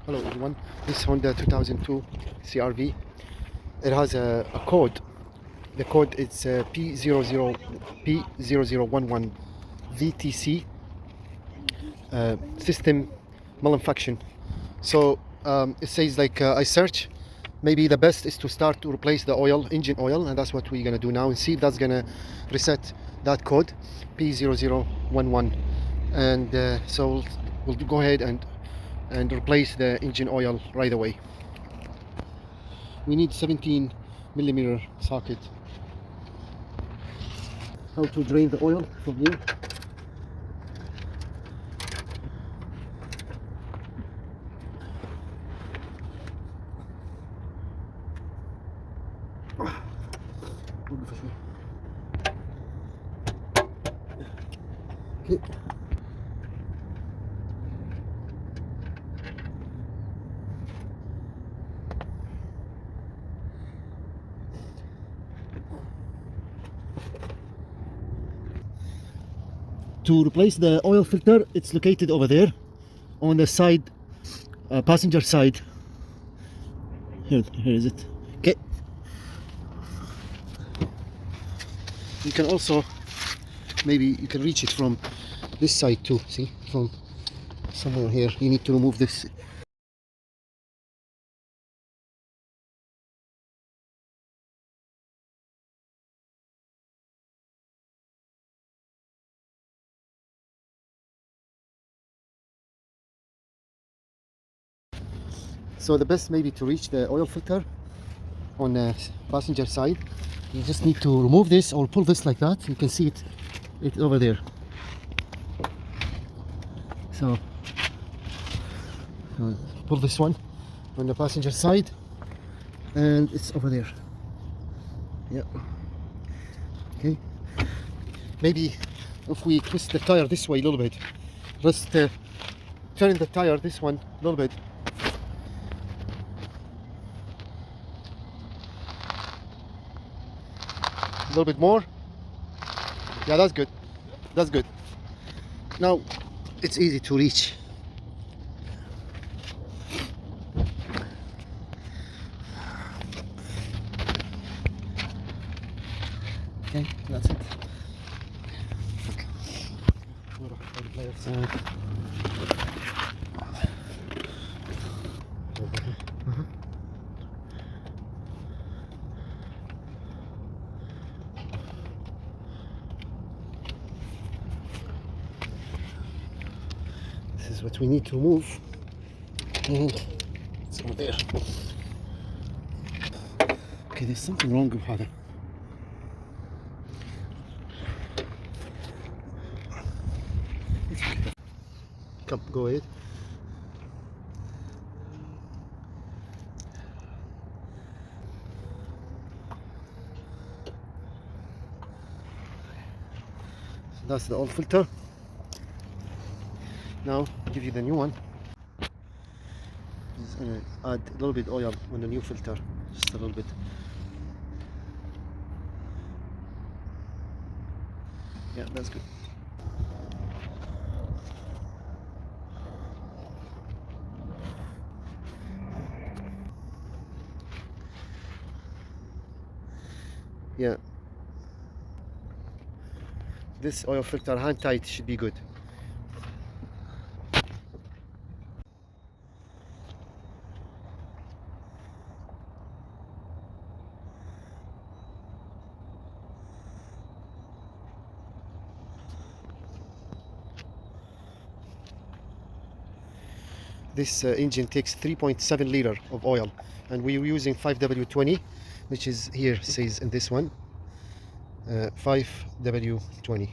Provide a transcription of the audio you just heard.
Hello everyone, this Honda 2002 CRV. It has a code. The code is P0011 VTC, system malfunction. So it says like I search, maybe the best is to start to replace the oil, engine oil, and that's what we're gonna do now and see if that's gonna reset that code P0011. And so we'll go ahead and replace the engine oil right away. We need 17mm socket. How to drain the oil from here. Okay. To replace the oil filter, it's located over there on the side, passenger side. Here is it. Okay. You can also, maybe you can reach it from this side too. See, from somewhere here. You need to remove this. So the best maybe to reach the oil filter on the passenger side, you just need to remove this or pull this like that. You can see it's over there. So pull this one on the passenger side and it's over there. Yeah. Okay. Maybe if we twist the tire this way a little bit, just turn the tire this one a little bit. A little bit more. Yeah, that's good. That's good. Now it's easy to reach. Okay, that's it. Okay. This is what we need to remove, and it's over there. Okay, there's something wrong with it. Come, go ahead. So that's the old filter. Now I'll give you the new one. Just gonna add a little bit oil on the new filter, just a little bit. Yeah, that's good. Yeah, this oil filter hand tight should be good. This engine takes 3.7 liter of oil, and we're using 5W20, which is here, says in this one, 5W20.